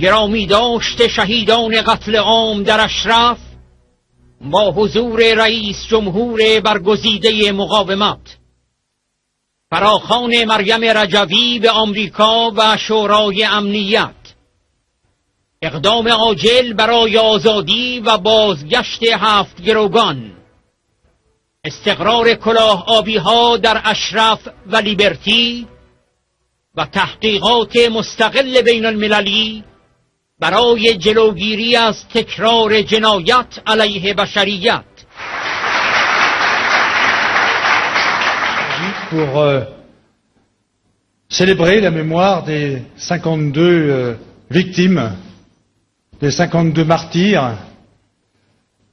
گرامی داشت شهیدان قتل عام در اشرف با حضور رئیس جمهور برگزیده مقاومت فراخوان مریم رجوی به آمریکا و شورای امنیت، اقدام عاجل برای آزادی و بازگشت 7 گروگان، استقرار کلاه آبی ها در اشرف و لیبرتی و تحقیقات مستقل بین المللی برای جلوگیری از تکرار جنایت علیه بشریت. Pour célébrer la mémoire des 52 victimes, des 52 martyrs,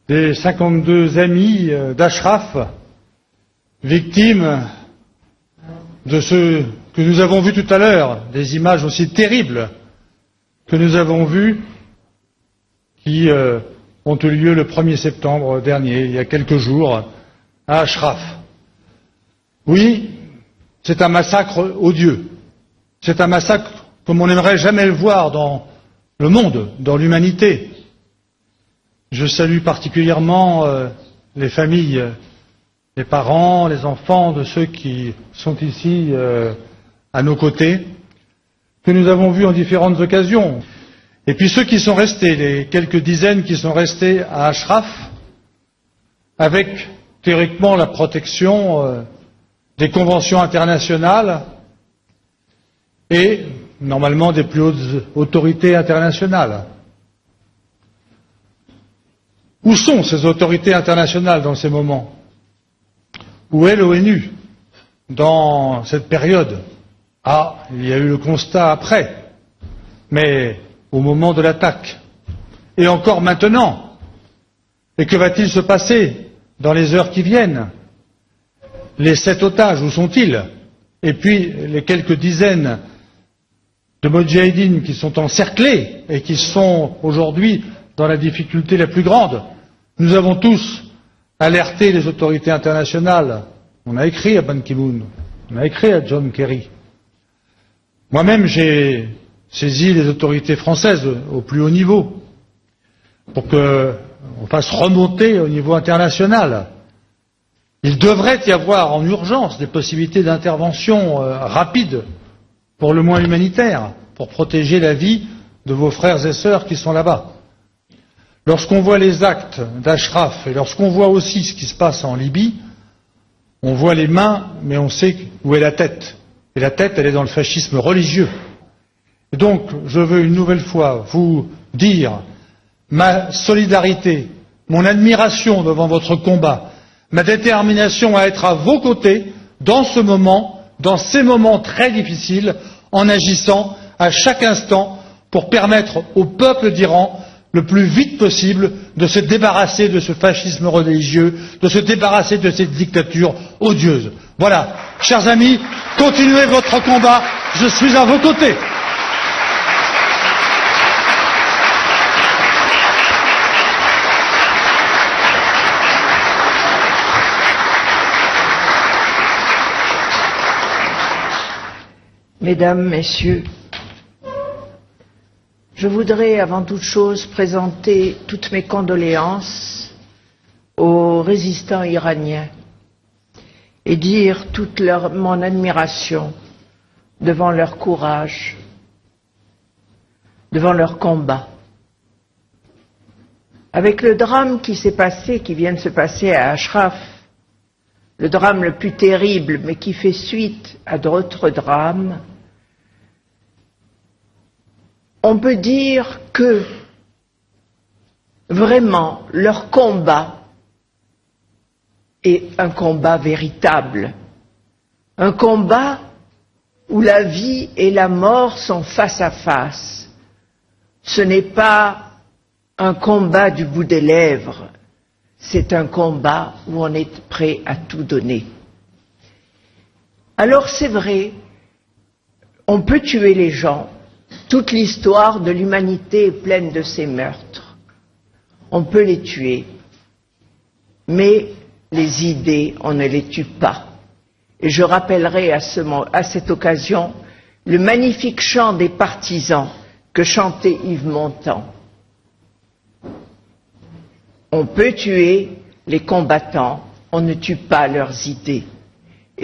des 52 amis d'Ashraf, victimes de ce que nous avons vu tout à l'heure, des images aussi terribles que nous avons vues, qui ont eu lieu le 1er septembre dernier, il y a quelques jours, à Ashraf. Oui, c'est un massacre odieux. C'est un massacre comme on n'aimerait jamais le voir dans le monde, dans l'humanité. Je salue particulièrement les familles, les parents, les enfants de ceux qui sont ici à nos côtés, que nous avons vus en différentes occasions. Et puis ceux qui sont restés, les quelques dizaines qui sont restés à Ashraf, avec théoriquement la protection des conventions internationales et normalement des plus hautes autorités internationales. Où sont ces autorités internationales dans ces moments? Où est l'ONU dans cette période? Ah, il y a eu le constat après, mais au moment de l'attaque. Et encore maintenant. Et que va-t-il se passer dans les heures qui viennent? Les 7 otages, où sont-ils? Et puis les quelques dizaines de Modjahidines qui sont encerclés et qui sont aujourd'hui dans la difficulté la plus grande. Nous avons tous alerté les autorités internationales. On a écrit à Ban Ki-moon, on a écrit à John Kerry. Moi-même, j'ai saisi les autorités françaises au plus haut niveau pour qu'on fasse remonter au niveau international. Il devrait y avoir en urgence des possibilités d'intervention rapide, pour le moins humanitaire, pour protéger la vie de vos frères et sœurs qui sont là-bas. Lorsqu'on voit les actes d'Ashraf et lorsqu'on voit aussi ce qui se passe en Libye, on voit les mains, mais on sait où est la tête. Et la tête, elle est dans le fascisme religieux. Et donc, je veux une nouvelle fois vous dire ma solidarité, mon admiration devant votre combat, ma détermination à être à vos côtés dans ce moment, dans ces moments très difficiles, en agissant à chaque instant pour permettre au peuple d'Iran le plus vite possible de se débarrasser de ce fascisme religieux, de se débarrasser de cette dictature odieuse. Voilà, chers amis, continuez votre combat, je suis à vos côtés. Mesdames, Messieurs, je voudrais avant toute chose présenter toutes mes condoléances aux résistants iraniens et dire toute mon admiration devant leur courage, devant leur combat. Avec le drame qui vient de se passer à Ashraf, le drame le plus terrible, mais qui fait suite à d'autres drames, on peut dire que vraiment leur combat est un combat véritable, un combat où la vie et la mort sont face à face. Ce n'est pas un combat du bout des lèvres, c'est un combat où on est prêt à tout donner. Alors c'est vrai, on peut tuer les gens. Toute l'histoire de l'humanité est pleine de ces meurtres. On peut les tuer, mais les idées, on ne les tue pas. Et je rappellerai à cette occasion le magnifique chant des partisans que chantait Yves Montand. On peut tuer les combattants, on ne tue pas leurs idées.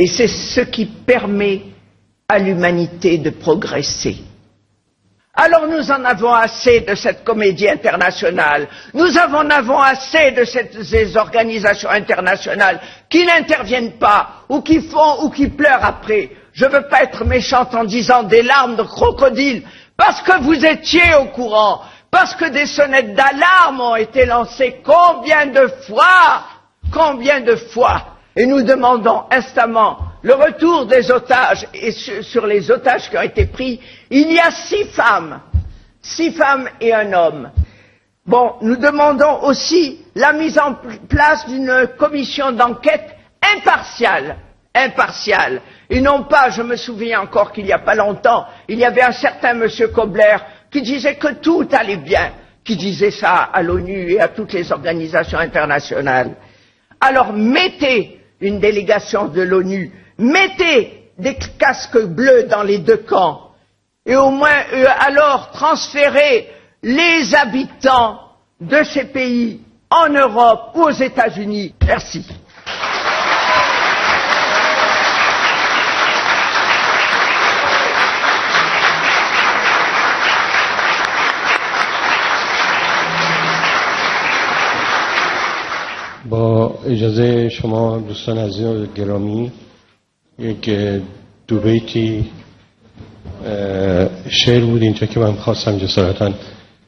Et c'est ce qui permet à l'humanité de progresser. Alors nous en avons assez de cette comédie internationale, nous en avons assez de ces organisations internationales qui n'interviennent pas, ou qui font, ou qui pleurent après. Je ne veux pas être méchante en disant des larmes de crocodile, parce que vous étiez au courant, parce que des sonnettes d'alarme ont été lancées combien de fois, et nous demandons instamment le retour des otages, et sur les otages qui ont été pris, il y a 6 femmes et un homme. Bon, nous demandons aussi la mise en place d'une commission d'enquête impartiale, et non pas, je me souviens encore qu'il n'y a pas longtemps, il y avait un certain monsieur Kobler qui disait que tout allait bien, qui disait ça à l'ONU et à toutes les organisations internationales. Alors mettez une délégation de l'ONU, mettez des casques bleus dans les 2 camps, et au moins alors transférez les habitants de ces pays en Europe ou aux États-Unis. Merci. با اجازه شما دوستان عزیز و گرامی یک دو بیتی شعر بود اینجا که من خواستم جسارتا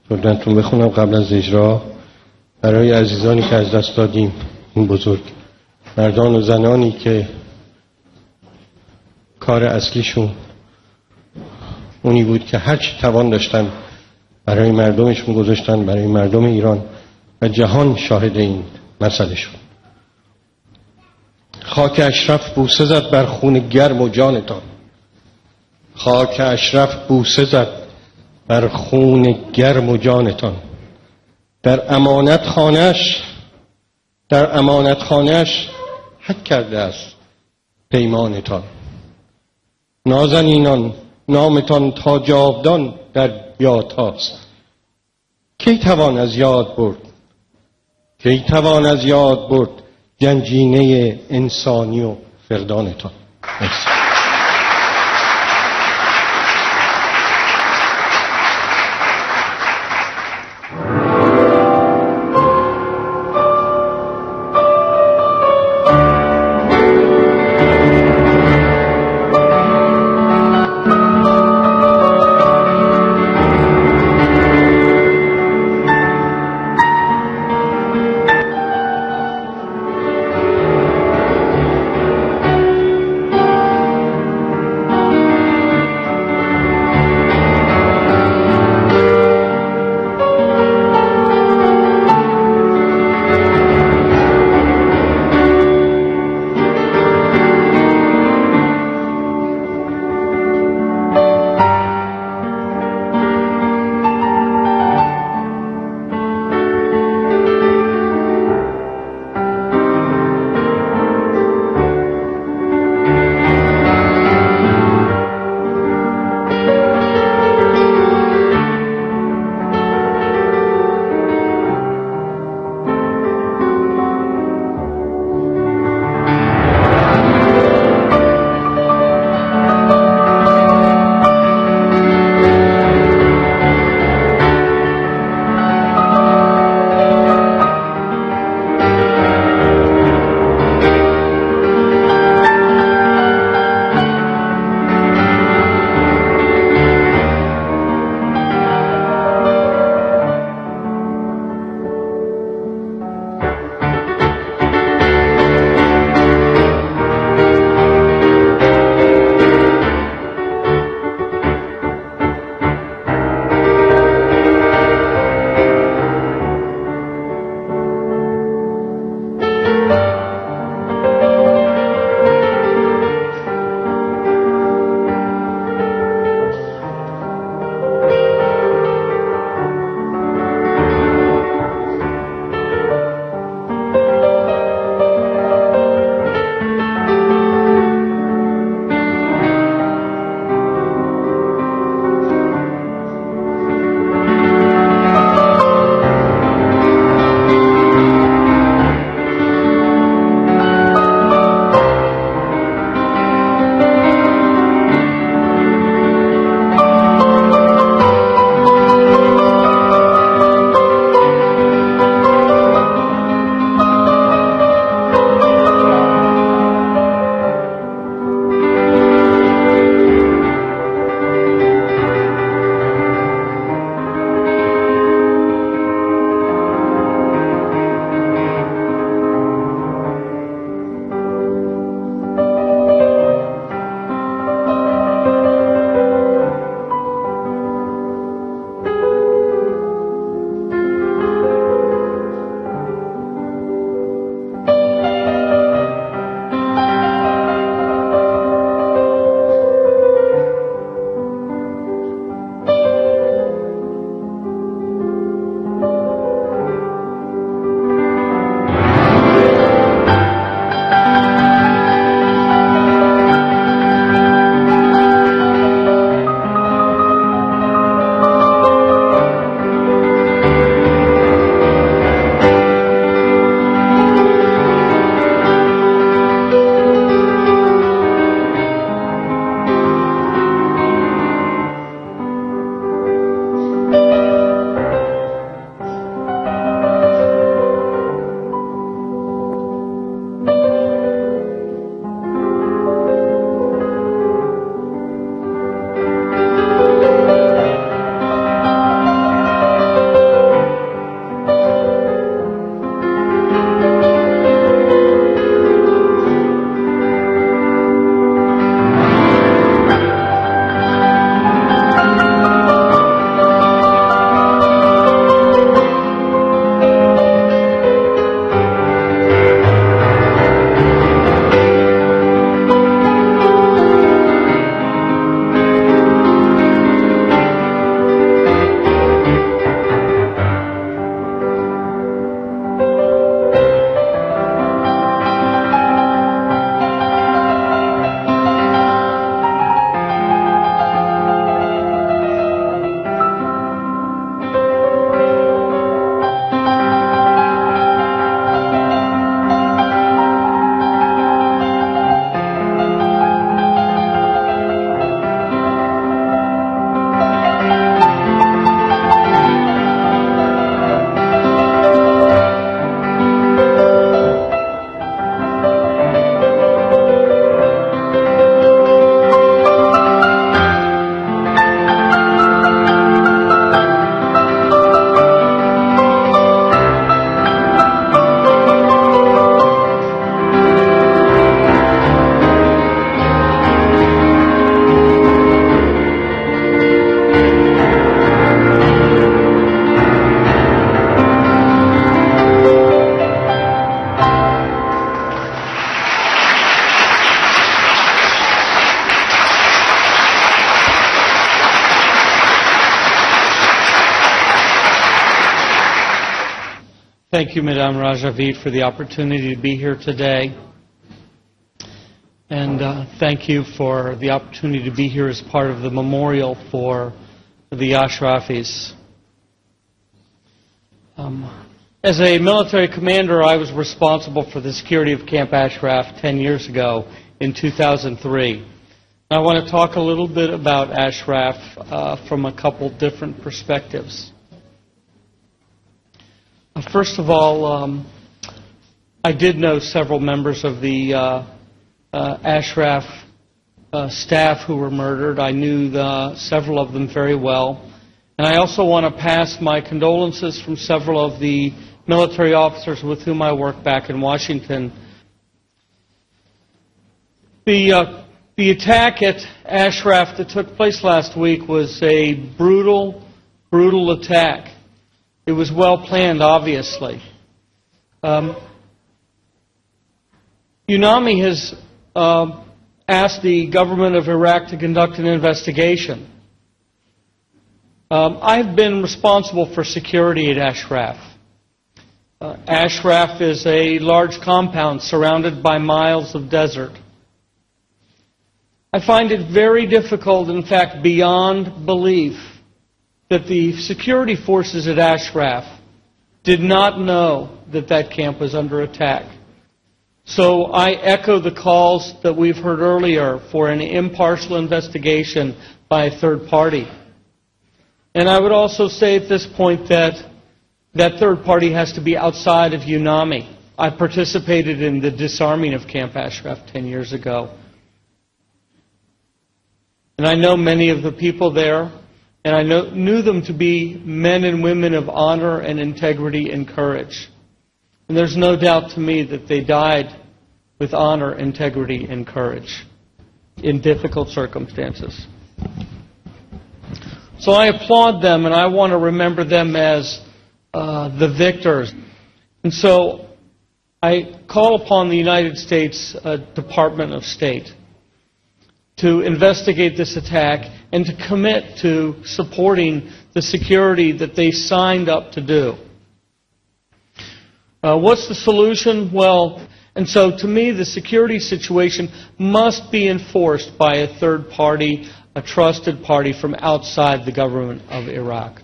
خدمتتون بخونم قبل از اجرا برای عزیزانی که از دست دادیم این بزرگ مردان و زنانی که کار اصلیشون اونی بود که هر چی توان داشتن برای مردمشون گذاشتن، برای مردم ایران و جهان شاهد این مسئله شد. خاک اشرف بوسه زد بر خون گرم و جانتان، خاک اشرف بوسه زد بر خون گرم و جانتان، در امانت خانه‌اش حک کرده است پیمانتان. نازنینان نامتان تا جاودان در یاد هاست، کی توان از یاد برد، کی توان از یاد برد گنجینه انسانی و فردانتان. مرسی. Thank you, Madame Rajavid, for the opportunity to be here today. And thank you for the opportunity to be here as part of the memorial for the Ashrafis. As a military commander, I was responsible for the security of Camp Ashraf 10 years ago in 2003. I want to talk a little bit about Ashraf from a couple different perspectives. First of all, I did know several members of the Ashraf staff who were murdered. I knew several of them very well. And I also want to pass my condolences from several of the military officers with whom I work back in Washington. The attack at Ashraf that took place last week was a brutal attack. It was well planned, obviously. UNAMI has asked the government of Iraq to conduct an investigation. I've been responsible for security at Ashraf. Ashraf is a large compound surrounded by miles of desert. I find it very difficult, in fact, beyond belief, that the security forces at Ashraf did not know that that camp was under attack. So I echo the calls that we've heard earlier for an impartial investigation by a third party. And I would also say at this point that that third party has to be outside of UNAMI. I participated in the disarming of Camp Ashraf 10 years ago. And I know many of the people there, and I knew them to be men and women of honor and integrity and courage. And there's no doubt to me that they died with honor, integrity, and courage in difficult circumstances. So I applaud them, and I want to remember them as the victors. And so I call upon the United States Department of State to investigate this attack and to commit to supporting the security that they signed up to do. What's the solution? Well, and so to me, the security situation must be enforced by a third party, a trusted party from outside the government of Iraq.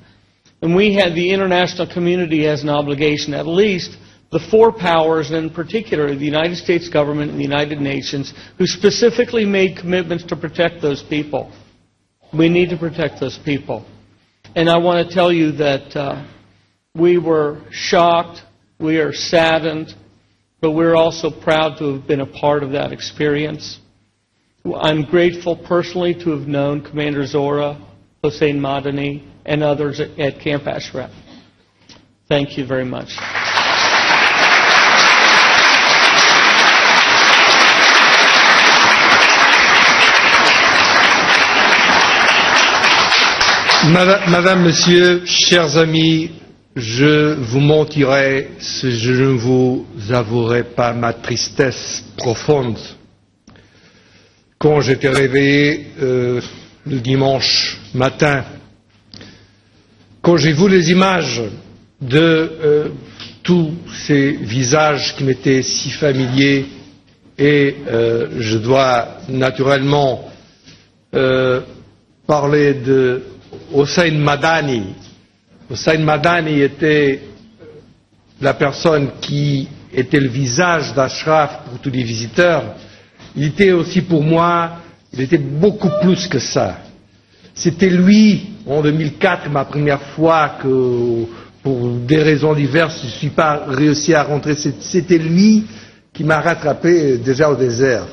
And the international community has an obligation, at least the four powers, and in particular the United States government and the United Nations, who specifically made commitments to protect those people. We need to protect those people. And I want to tell you that we were shocked, we are saddened, but we're also proud to have been a part of that experience. I'm grateful personally to have known Commander Zora, Hossein Madani, and others at Camp Ashraf. Thank you very much. Madame, Monsieur, chers amis, je vous mentirais si je ne vous avouerais pas ma tristesse profonde. Quand j'étais réveillé le dimanche matin, quand j'ai vu les images de tous ces visages qui m'étaient si familiers, et je dois naturellement parler de Hossein Madani. Hossein Madani était la personne qui était le visage d'Ashraf pour tous les visiteurs. Il était aussi pour moi, il était beaucoup plus que ça. C'était lui, en 2004, ma première fois que, pour des raisons diverses, je ne suis pas réussi à rentrer. C'était lui qui m'a rattrapé déjà au désert.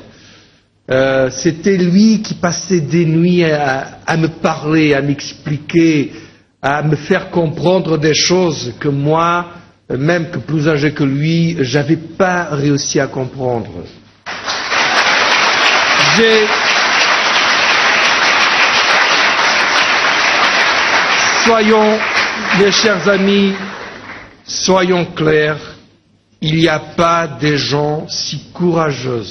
C'était lui qui passait des nuits à me parler, à m'expliquer, à me faire comprendre des choses que moi, même que plus âgé que lui, j'avais pas réussi à comprendre. Soyons, mes chers amis, soyons clairs, il n'y a pas des gens si courageux,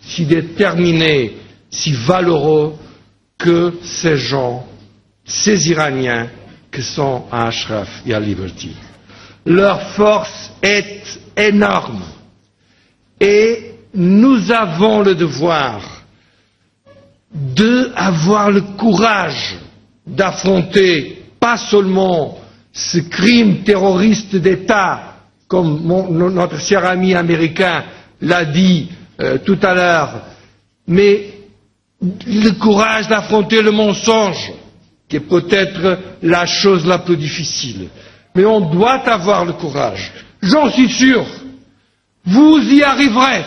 si déterminés, si valeureux que ces gens, ces Iraniens qui sont à Ashraf et à Liberty. Leur force est énorme. Et nous avons le devoir d'avoir le courage d'affronter pas seulement ce crime terroriste d'État, comme notre cher ami américain l'a dit tout à l'heure, mais le courage d'affronter le mensonge, qui est peut-être la chose la plus difficile. Mais on doit avoir le courage. J'en suis sûr. Vous y arriverez.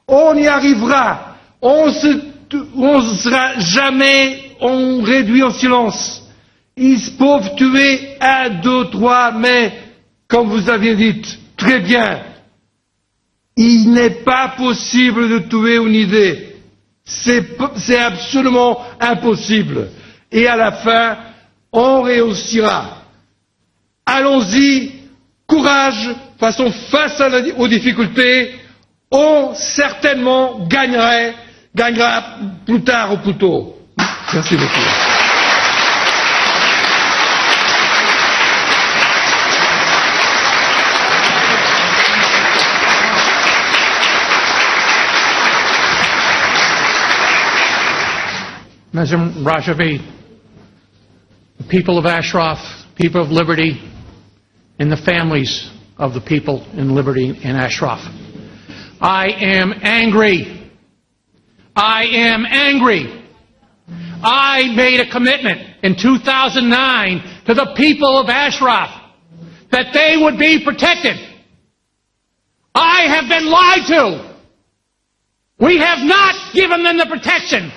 On y arrivera. On ne sera jamais réduit au silence. Ils peuvent tuer 1, 2, 3, mais, comme vous aviez dit très bien, il n'est pas possible de tuer une idée. C'est absolument impossible. Et à la fin, on réussira. Allons-y, courage, face aux difficultés, on certainement gagnera plus tard ou plus tôt. Merci beaucoup. Nazim Rajavi, the people of Ashraf, people of Liberty, and the families of the people in Liberty and Ashraf. I am angry. I am angry. I made a commitment in 2009 to the people of Ashraf that they would be protected. I have been lied to. We have not given them the protection.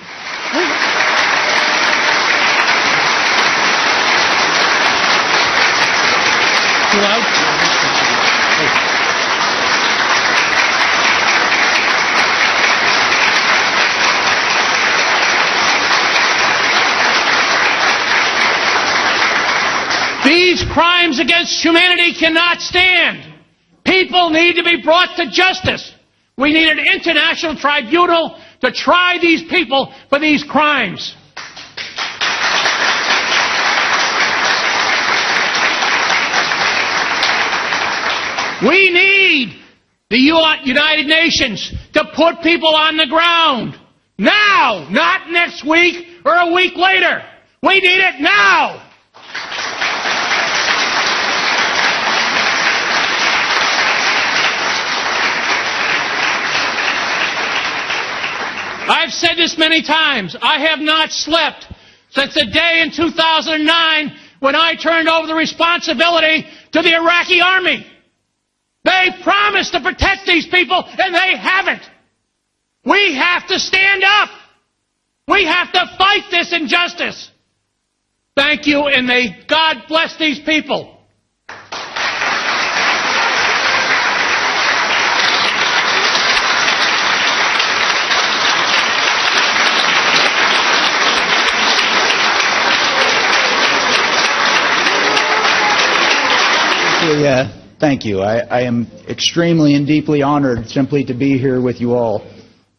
These crimes against humanity cannot stand. People need to be brought to justice. We need an international tribunal to try these people for these crimes. We need the United Nations to put people on the ground. Now, not next week or a week later. We need it now. I've said this many times. I have not slept since the day in 2009 when I turned over the responsibility to the Iraqi army. They promised to protect these people, and they haven't. We have to stand up. We have to fight this injustice. Thank you, and may God bless these people. Thank you. I am extremely and deeply honored simply to be here with you all,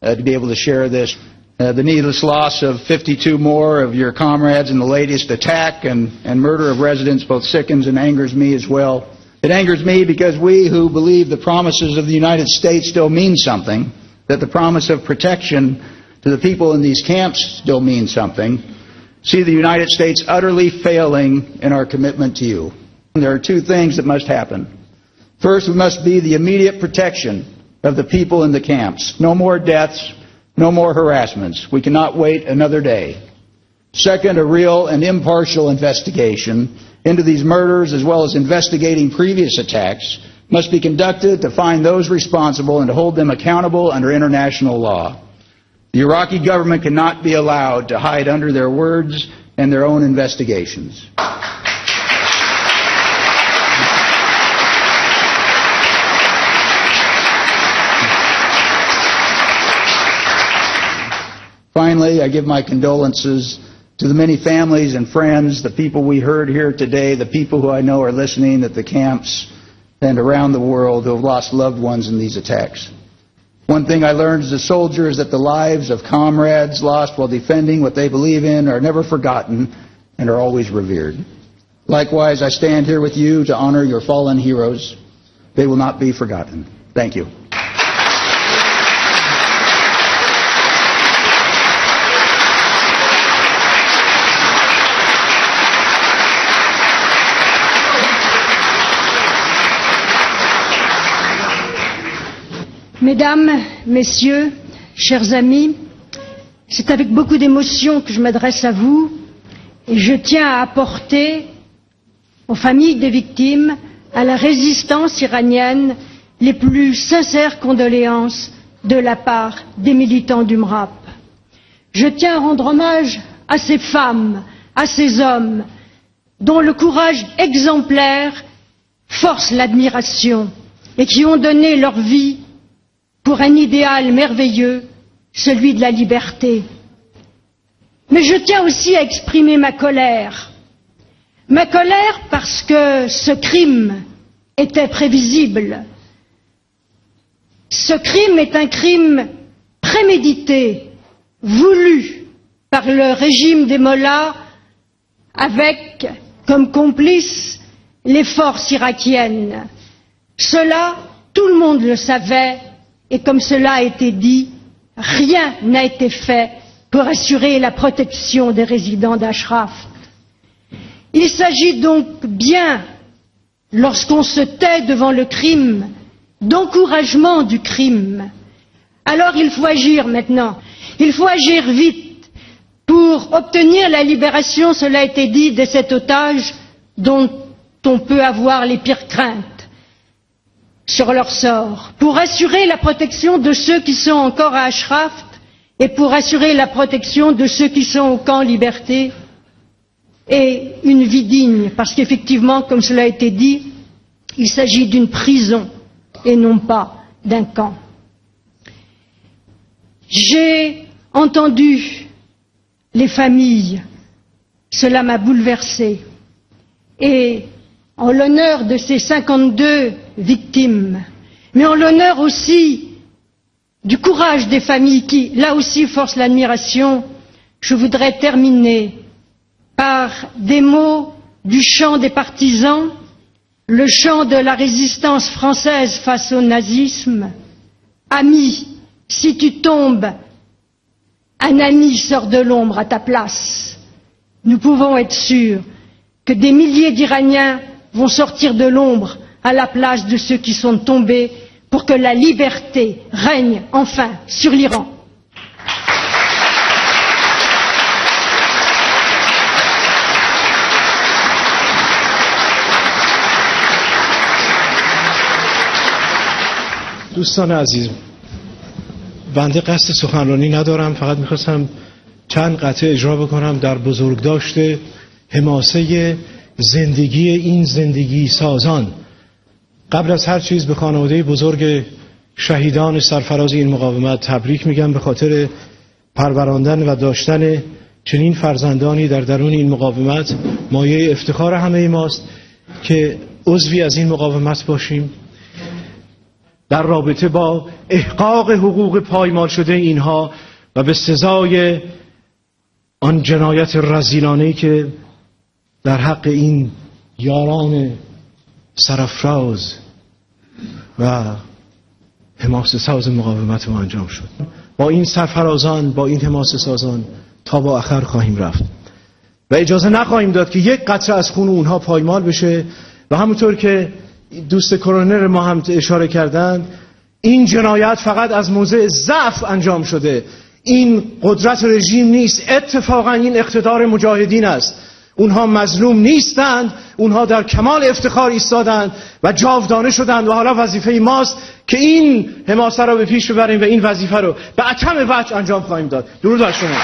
to be able to share this. The needless loss of 52 more of your comrades in the latest attack and murder of residents both sickens and angers me as well. It angers me because we who believe the promises of the United States still mean something, that the promise of protection to the people in these camps still means something, see the United States utterly failing in our commitment to you. There are two things that must happen. First, we must be the immediate protection of the people in the camps. No more deaths, no more harassments. We cannot wait another day. Second, a real and impartial investigation into these murders as well as investigating previous attacks must be conducted to find those responsible and to hold them accountable under international law. The Iraqi government cannot be allowed to hide under their words and their own investigations. Finally, I give my condolences to the many families and friends, the people we heard here today, the people who I know are listening at the camps and around the world who have lost loved ones in these attacks. One thing I learned as a soldier is that the lives of comrades lost while defending what they believe in are never forgotten and are always revered. Likewise, I stand here with you to honor your fallen heroes. They will not be forgotten. Thank you. Mesdames, Messieurs, chers amis, c'est avec beaucoup d'émotion que je m'adresse à vous et je tiens à apporter aux familles des victimes, à la résistance iranienne, les plus sincères condoléances de la part des militants du MRAP. Je tiens à rendre hommage à ces femmes, à ces hommes, dont le courage exemplaire force l'admiration et qui ont donné leur vie pour un idéal merveilleux, celui de la liberté. Mais je tiens aussi à exprimer ma colère. Ma colère parce que ce crime était prévisible. Ce crime est un crime prémédité, voulu par le régime des mollahs avec comme complices les forces irakiennes. Cela, tout le monde le savait et comme cela a été dit, rien n'a été fait pour assurer la protection des résidents d'Ashraf. Il s'agit donc bien, lorsqu'on se tait devant le crime, d'encouragement du crime. Alors il faut agir maintenant. Il faut agir vite pour obtenir la libération, cela a été dit, de cet otage dont on peut avoir les pires craintes sur leur sort, pour assurer la protection de ceux qui sont encore à Ashraf et pour assurer la protection de ceux qui sont au camp Liberté et une vie digne, parce qu'effectivement, comme cela a été dit, il s'agit d'une prison et non pas d'un camp. J'ai entendu les familles, cela m'a bouleversée, et en l'honneur de ces 52 victimes, mais en l'honneur aussi du courage des familles qui, là aussi, forcent l'admiration, je voudrais terminer par des mots du chant des partisans, le chant de la résistance française face au nazisme. Ami, si tu tombes, un ami sort de l'ombre à ta place. Nous pouvons être sûrs que des milliers d'Iraniens vont sortir de l'ombre à la place de ceux qui sont tombés pour que la liberté règne enfin sur l'Iran. دوستان عزیز، بنده قصد سخنرانی ندارم، فقط میخواستم چند قطعه اجرا بکنم در بزرگداشت حماسه زندگی این زندگی سازان. قبل از هر چیز به خانواده بزرگ شهیدان سرفراز این مقاومت تبریک میگم به خاطر پروراندن و داشتن چنین فرزندانی در درون این مقاومت. مایه افتخار همه ماست که عضوی از این مقاومت باشیم. در رابطه با احقاق حقوق پایمال شده اینها و به سزای آن جنایت رذیلانه‌ای که در حق این یاران سرافراز و حماسه ساز مقاومت ما انجام شد. با این سرفرازان، با این حماسه سازان تا با آخر خواهیم رفت و اجازه نخواهیم داد که یک قطره از خون اونها پایمال بشه. و همونطور که دوست کرونر ما هم اشاره کردند، این جنایت فقط از موضع ضعف انجام شده. این قدرت رژیم نیست، اتفاقا این اقتدار مجاهدین است. اونها مظلوم نیستند، اونها در کمال افتخار ایستادند و جاودانه شدند و حالا وظیفه ماست که این حماسه را به پیش ببریم و این وظیفه رو به اتم وجه انجام خواهیم داد. درود بر شما.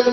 با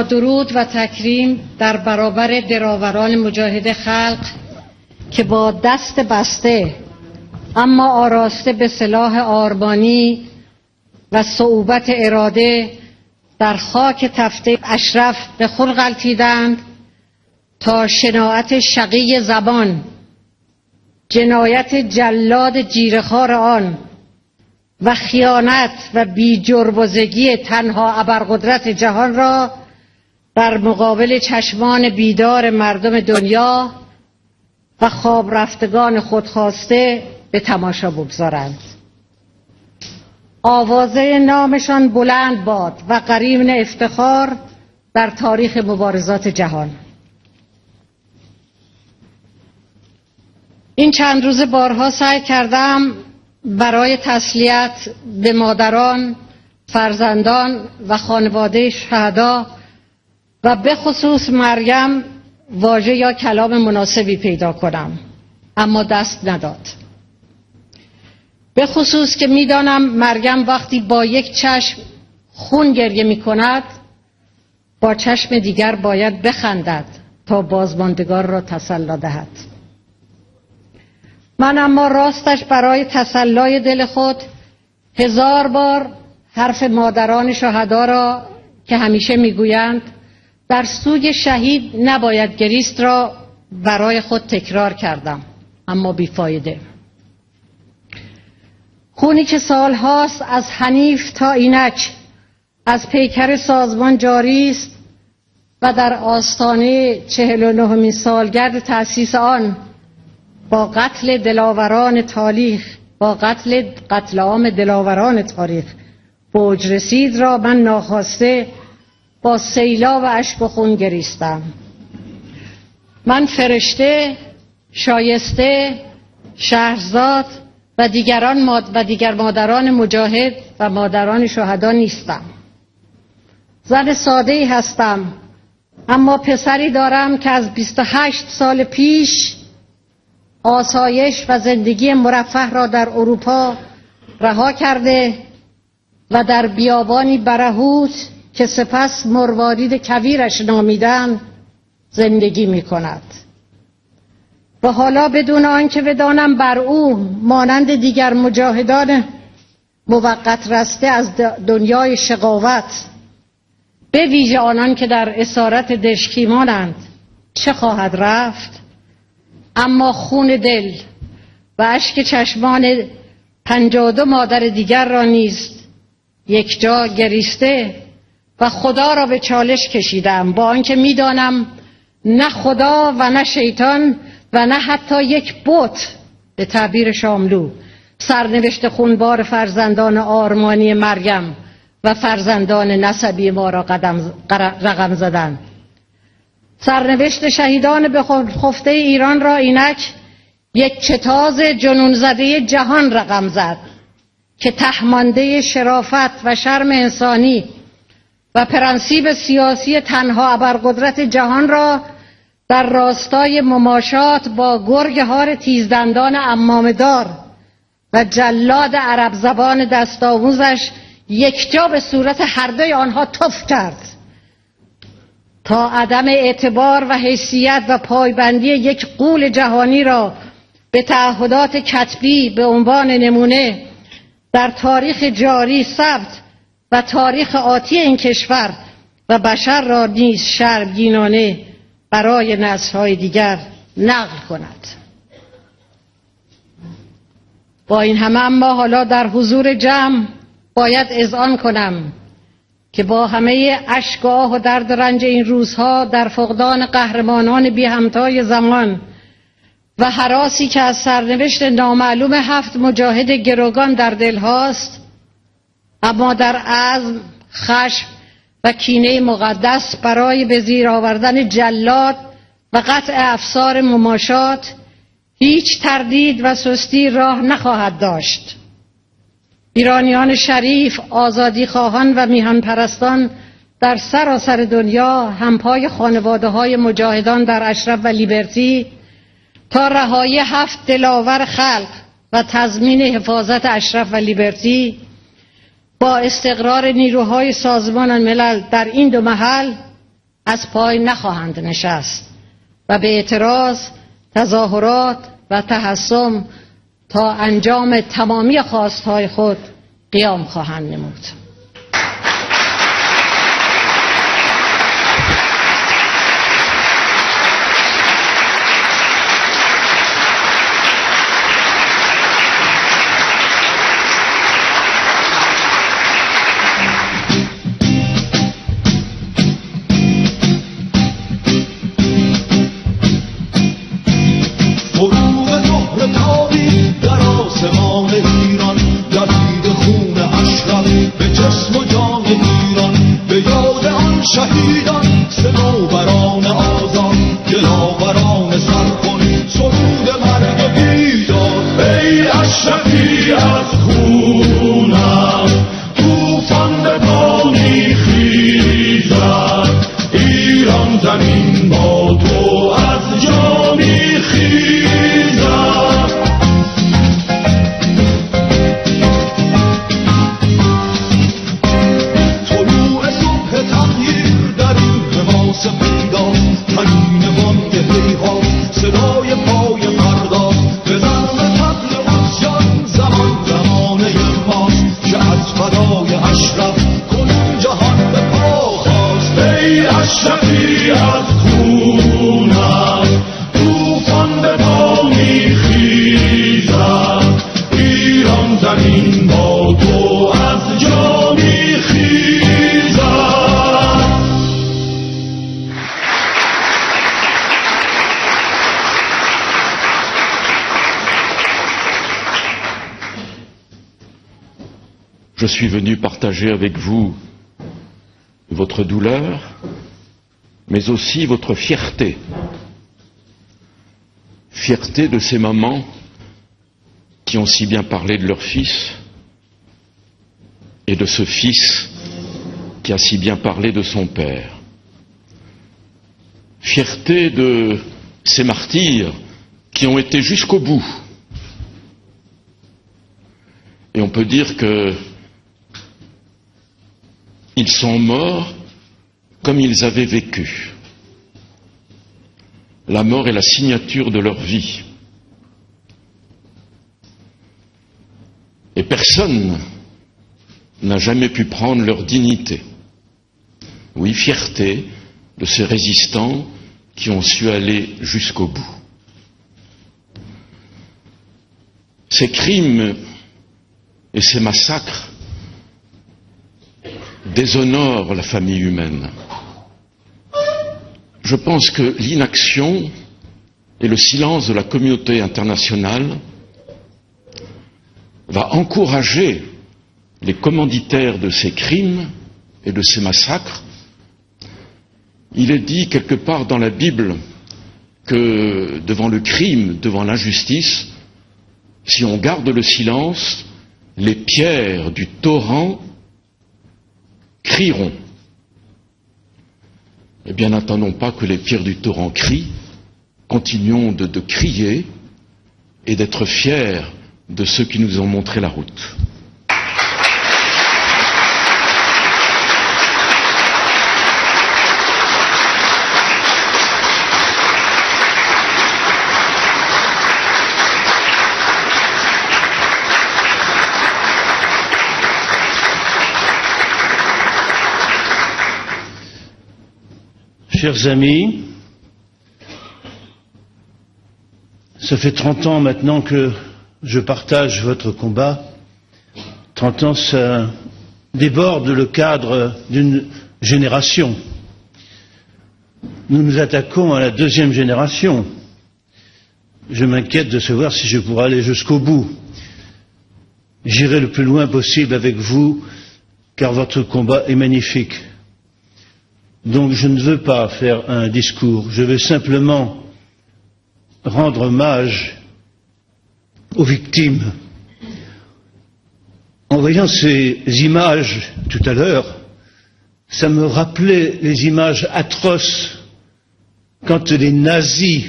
درود و تکریم در برابر دراوران مجاهد خلق که با دست بسته اما آراسته به سلاح آرمانی و صعوبت اراده در خاک تفته اشرف به خون غلتیدند تا شناعت شقی زبان، جنایت جلاد جیره‌خوار آن و خیانت و بی‌جربزگی تنها ابرقدرت جهان را در مقابل چشمان بیدار مردم دنیا و خواب رفتگان خودخواسته به تماشا بگذارند. آوازه نامشان بلند باد و قرین افتخار در تاریخ مبارزات جهان. این چند روز بارها سعی کردم برای تسلیت به مادران، فرزندان و خانواده شهدا و به خصوص مریم واژه یا کلام مناسبی پیدا کنم، اما دست نداد. به خصوص که میدانم مریم وقتی با یک چشم خون گریه می کند، با چشم دیگر باید بخندد تا بازماندگار را تسلی دهد. من اما راستش برای تسلای دل خود 1000 بار حرف مادران شهدا را که همیشه میگویند در سوی شهید نباید گریست را برای خود تکرار کردم، اما بیفایده. خونی که سالهاست از حنیف تا اینک از پیکر سازمان جاری است و در آستانه 49مین سالگرد تأسیس آن با قتل دلاوران تاریخ، با قتل عام دلاوران تاریخ اوج رسید را من ناخواسته با سیلاب اشک و خون گریستم. من فرشته، شایسته، شهرزاد و دیگر مادران مجاهد و مادران شهدا نیستم. زن ساده‌ای هستم، اما پسری دارم که از 28 سال پیش آسایش و زندگی مرفه را در اروپا رها کرده و در بیابانی برهوت که سپس مروارید کویرش نامیدند زندگی می کند. و حالا بدون آنکه بدانم بر او مانند دیگر مجاهدان موقت رسته از دنیای شقاوت، به ویژه آنان که در اسارت دژکیمانند، چه خواهد رفت، اما خون دل و اشک چشمان 52 مادر دیگر را نیز یک جا گریسته و خدا را به چالش کشیدم، با آنکه میدانم نه خدا و نه شیطان و نه حتی یک بت، به تعبیر شاملو، سرنوشت خونبار فرزندان آرمانی مریم و فرزندان نسبی ما را رقم زدند. سرنوشت شهیدان به خفته ایران را اینک یک کتاز جنون زده جهان رقم زد که تهمانده شرافت و شرم انسانی و پرنسیب سیاسی تنها ابرقدرت جهان را در راستای مماشات با گرگ هار تیزدندان عمامه‌دار و جلاد عرب زبان دستاووزش یکجا به صورت هر دوی آنها تف کرد تا عدم اعتبار و حیثیت و پایبندی یک غول جهانی را به تعهدات کتبی به عنوان نمونه در تاریخ جاری ثبت و تاریخ آتی این کشور و بشر را نیز شرمگینانه برای نسل‌های دیگر نقل کند. با این همه اما حالا در حضور جمع باید اذعان کنم که با همه اشک و آه و درد رنج این روزها در فقدان قهرمانان بی همتای زمان و هراسی که از سرنوشت نامعلوم 7 مجاهد گروگان در دل هاست، اما در عزم، خشم و کینه مقدس برای به زیر آوردن جلاد و قطع افسار مماشات هیچ تردید و سستی راه نخواهد داشت. ایرانیان شریف، آزادی خواهان و میهن پرستان در سراسر دنیا همپای خانواده های مجاهدان در اشرف و لیبرتی تا رهایی 7 دلاور خلق و تضمین حفاظت اشرف و لیبرتی با استقرار نیروهای سازمان ملل در این 2 محل از پای نخواهند نشست و به اعتراض، تظاهرات و تحصن تا انجام تمامی خواستهای خود قیام خواهند نمود. شهیدان صنوبران آزاد دلاوران سرخون سرود مرگ Je suis venu partager avec vous votre douleur, mais aussi votre fierté. Fierté de ces mamans qui ont si bien parlé de leur fils et de ce fils qui a si bien parlé de son père. Fierté de ces martyrs qui ont été jusqu'au bout. Et on peut dire que ils sont morts comme ils avaient vécu. La mort est la signature de leur vie. Et personne n'a jamais pu prendre leur dignité. Oui, fierté de ces résistants qui ont su aller jusqu'au bout. Ces crimes et ces massacres déshonorent la famille humaine. Je pense que l'inaction et le silence de la communauté internationale va encourager les commanditaires de ces crimes et de ces massacres. Il est dit quelque part dans la Bible que devant le crime, devant l'injustice, si on garde le silence, les pierres du torrent crieront. Eh bien, n'attendons pas que les pierres du torrent crient, continuons de crier et d'être fiers de ceux qui nous ont montré la route. Chers amis, ça fait 30 ans maintenant que je partage votre combat. 30 ans, ça déborde le cadre d'une génération. Nous nous attaquons à la deuxième génération. Je m'inquiète de savoir si je pourrai aller jusqu'au bout. J'irai le plus loin possible avec vous, car votre combat est magnifique. Donc je ne veux pas faire un discours, je veux simplement rendre hommage aux victimes. En voyant ces images tout à l'heure, ça me rappelait les images atroces quand les nazis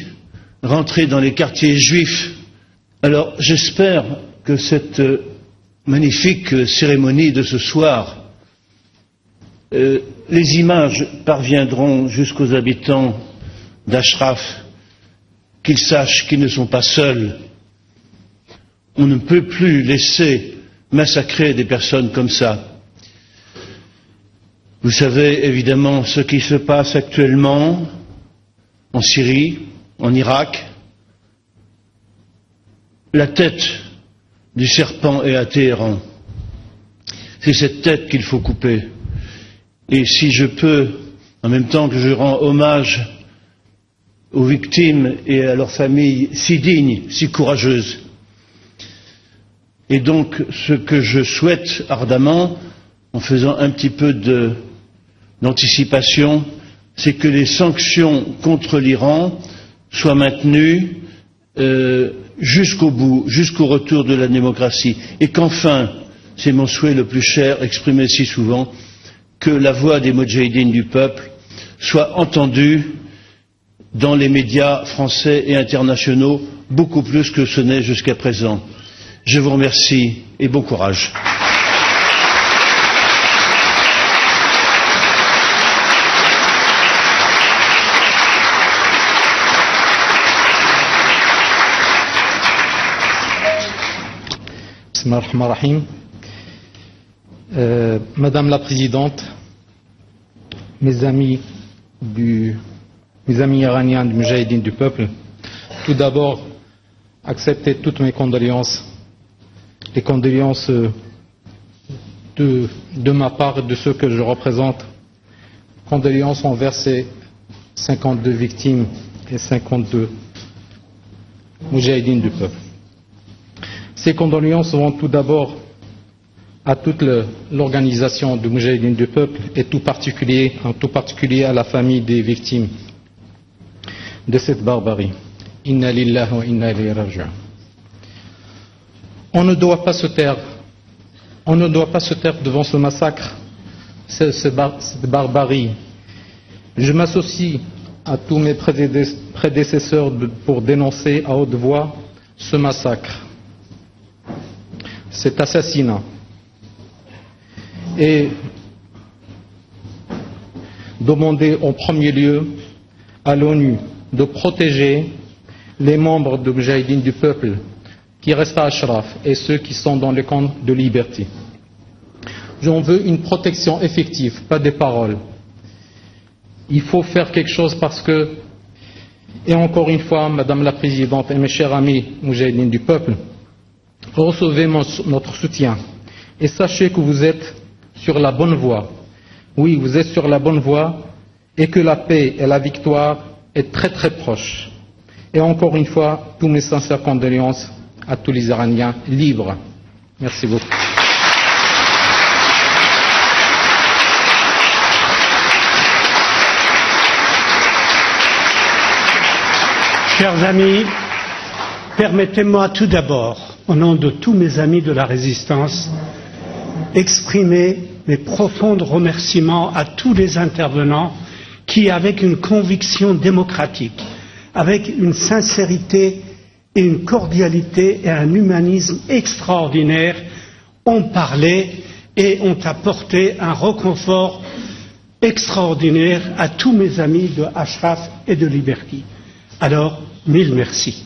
rentraient dans les quartiers juifs. Alors j'espère que cette magnifique cérémonie de ce soir, les images parviendront jusqu'aux habitants d'Ashraf, qu'ils sachent qu'ils ne sont pas seuls. On ne peut plus laisser massacrer des personnes comme ça. Vous savez évidemment ce qui se passe actuellement en Syrie, en Irak. La tête du serpent est à Téhéran. C'est cette tête qu'il faut couper. Et si je peux, en même temps que je rends hommage aux victimes et à leurs familles si dignes, si courageuses. Et donc, ce que je souhaite ardemment, en faisant un petit peu d'anticipation, c'est que les sanctions contre l'Iran soient maintenues jusqu'au bout, jusqu'au retour de la démocratie. Et qu'enfin, c'est mon souhait le plus cher, exprimé si souvent, que la voix des Moudjahidines du peuple soit entendue dans les médias français et internationaux beaucoup plus que ce n'est jusqu'à présent. Je vous remercie et bon courage. Bismillahirrahmanirrahim. Madame la Présidente, mes amis iraniens du Moudjahidine du peuple, tout d'abord, acceptez toutes mes condoléances, les condoléances de ma part et de ceux que je représente, condoléances envers ces 52 victimes et 52 Moudjahidines du peuple. Ces condoléances vont tout d'abord à toute l'organisation du Moudjahidine du peuple et en tout particulier à la famille des victimes de cette barbarie. Inna lillahi wa inna ilayhi raji'un. On ne doit pas se taire. On ne doit pas se taire devant ce massacre, cette barbarie. Je m'associe à tous mes prédécesseurs pour dénoncer à haute voix ce massacre, cet assassinat. Et demander en premier lieu à l'ONU de protéger les membres de Moudjahidine du peuple qui restent à Ashraf et ceux qui sont dans les camps de liberté. J'en veux une protection effective, pas des paroles. Il faut faire quelque chose parce que, et encore une fois, Madame la Présidente et mes chers amis Moudjahidine du peuple, recevez notre soutien et sachez que vous êtes sur la bonne voie. Oui, vous êtes sur la bonne voie et que la paix et la victoire est très très proche. Et encore une fois, tous mes sincères condoléances à tous les Iraniens libres. Merci beaucoup. Chers amis, permettez-moi tout d'abord, au nom de tous mes amis de la résistance, exprimer mes profonds remerciements à tous les intervenants qui, avec une conviction démocratique, avec une sincérité et une cordialité et un humanisme extraordinaire, ont parlé et ont apporté un réconfort extraordinaire à tous mes amis de Ashraf et de Liberty. Alors, mille merci.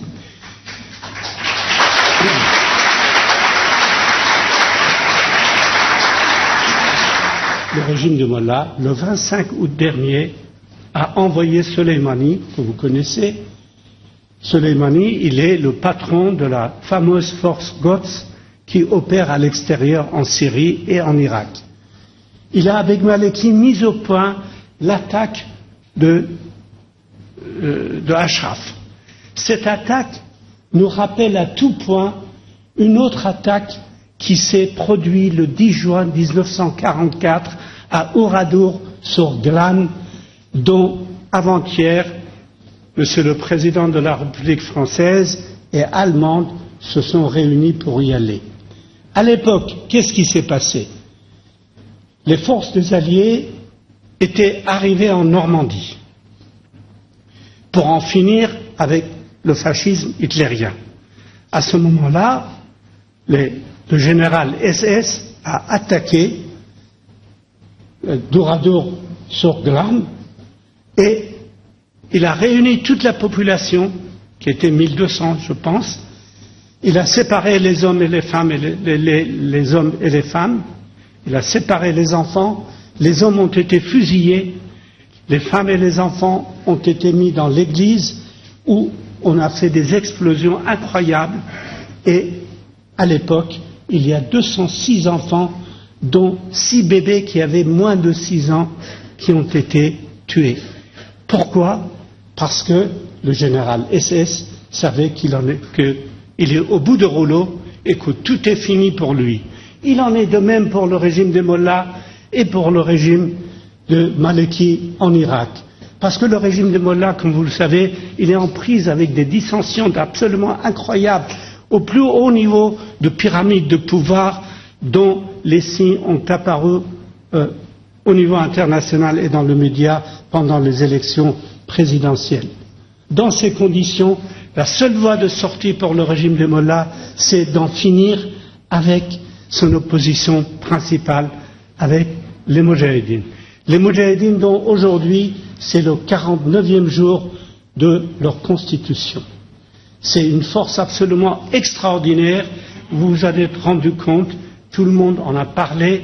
Le régime de Mollah, le 25 août dernier, a envoyé Soleimani, que vous connaissez. Soleimani, il est le patron de la fameuse force Quds qui opère à l'extérieur en Syrie et en Irak. Il a, avec Maliki, mis au point l'attaque de Ashraf. Cette attaque nous rappelle à tout point une autre attaque qui s'est produite le 10 juin 1944 à Oradour sur Glane, dont avant-hier, Monsieur le Président de la République française et allemande se sont réunis pour y aller. À l'époque, qu'est-ce qui s'est passé? Les forces des Alliés étaient arrivées en Normandie pour en finir avec le fascisme hitlérien. À ce moment-là, le général SS a attaqué Douradour sur Glane et il a réuni toute la population, qui était 1200 je pense. Il a séparé les hommes et les femmes les hommes et les femmes. Il a séparé les enfants. Les hommes ont été fusillés. Les femmes et les enfants ont été mis dans l'église où on a fait des explosions incroyables. Et à l'époque, il y a 206 enfants, dont 6 bébés qui avaient moins de 6 ans, qui ont été tués. Pourquoi? Parce que le général SS savait qu'il est au bout de rouleau et que tout est fini pour lui. Il en est de même pour le régime des Mollahs et pour le régime de Maliki en Irak. Parce que le régime des Mollahs, comme vous le savez, il est en prise avec des dissensions absolument incroyables au plus haut niveau de pyramide de pouvoir dont les signes ont apparu au niveau international et dans le média pendant les élections présidentielles. Dans ces conditions, la seule voie de sortie pour le régime des Mollahs, c'est d'en finir avec son opposition principale, avec les Moudjahidines. Les Moudjahidines dont aujourd'hui, c'est le 49e jour de leur constitution. C'est une force absolument extraordinaire, vous vous en êtes rendu compte, tout le monde en a parlé,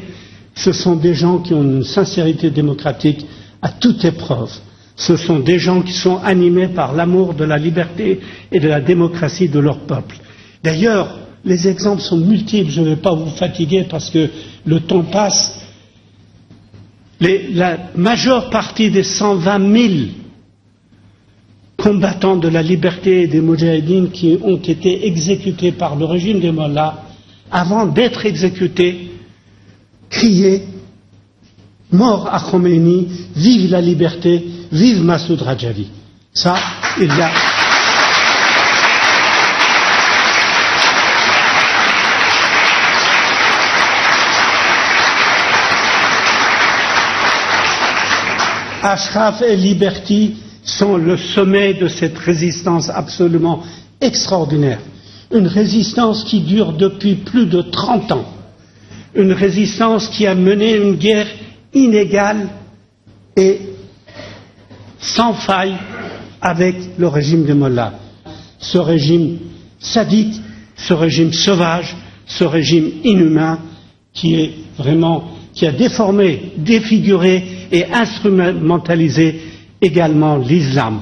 ce sont des gens qui ont une sincérité démocratique à toute épreuve. Ce sont des gens qui sont animés par l'amour de la liberté et de la démocratie de leur peuple. D'ailleurs, les exemples sont multiples, je ne vais pas vous fatiguer parce que le temps passe. La majeure partie des 120 000 combattants de la liberté et des Moudjahidines qui ont été exécutés par le régime des Mollahs, avant d'être exécutés, crié « Mort à Khomeini, vive la liberté, vive Massoud Rajavi ». Ça, il y a... Ashraf et Liberty sont le sommet de cette résistance absolument extraordinaire. Une résistance qui dure depuis plus de 30 ans. Une résistance qui a mené une guerre inégale et sans faille avec le régime de Mollah. Ce régime sadique, ce régime sauvage, ce régime inhumain qui a déformé, défiguré et instrumentalisé également l'islam.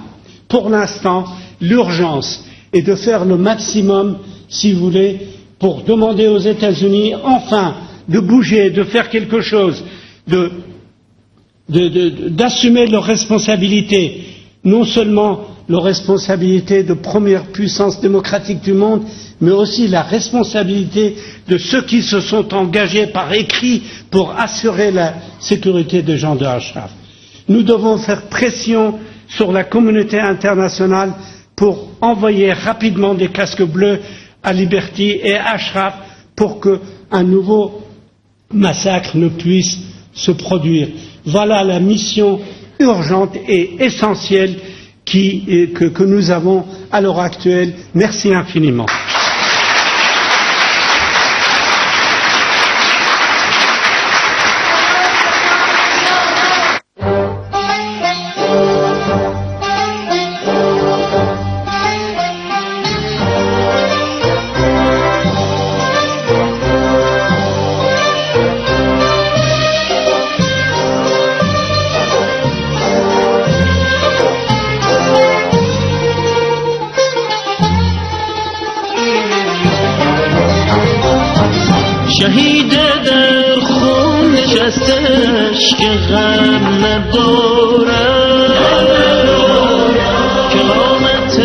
Pour l'instant, l'urgence est de faire le maximum, si vous voulez, pour demander aux États-Unis enfin de bouger, de faire quelque chose, d'assumer leurs responsabilités, non seulement leurs responsabilités de première puissance démocratique du monde, mais aussi la responsabilité de ceux qui se sont engagés par écrit pour assurer la sécurité des gens de Ashraf. Nous devons faire pression sur la communauté internationale pour envoyer rapidement des casques bleus à Liberty et à Ashraf pour qu'un nouveau massacre ne puisse se produire. Voilà la mission urgente et essentielle que nous avons à l'heure actuelle. Merci infiniment. شهید در خون نشسته عشق غم نداره کرامت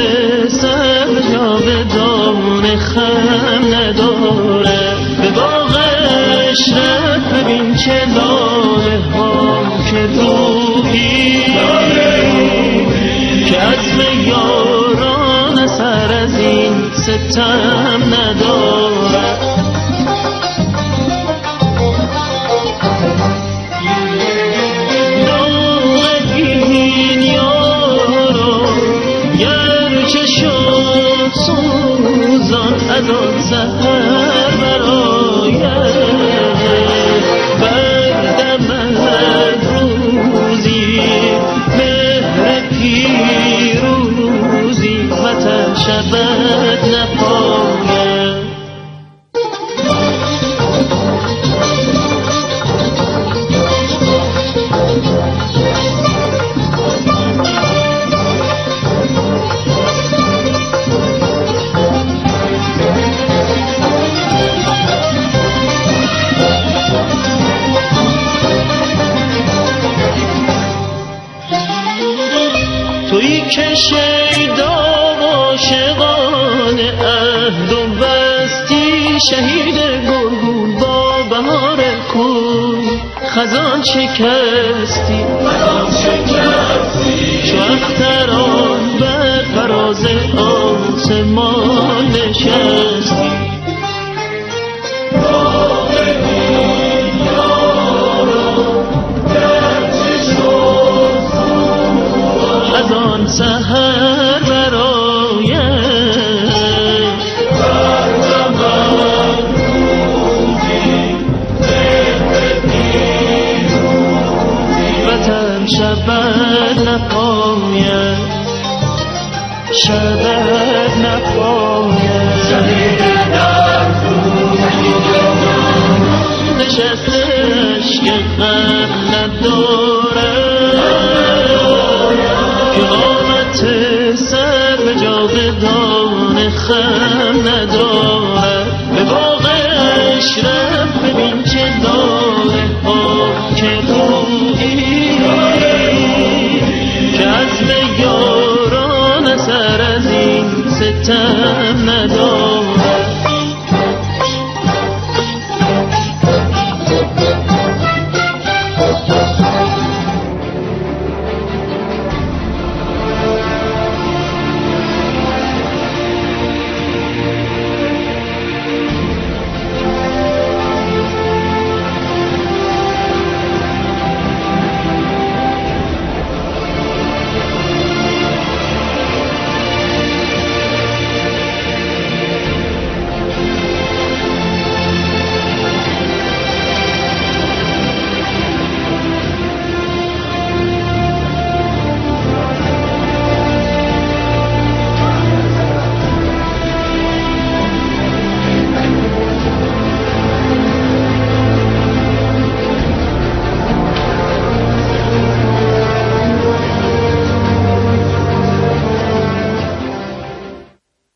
سر جاودان خم نداره به باغ اشرف ببین چه لاله ها که روحی که عزم یاران سر از این ستم نداره از آن سحر برایم بردمد روزی مهر پیروزی وطن شبت نپایم تویی که شیدا و عاشقان عهد و بستی شهید گلگون با بهار کوی خزان شکستی چو اختران بر فراز آسمان نشستی از آن سحر برایم بردمد روزی مهر پیروزی وطن شبت نپایم شبت نپایم شهید در خون نشسته عشق غم نداره که قامت سر به جاودان خم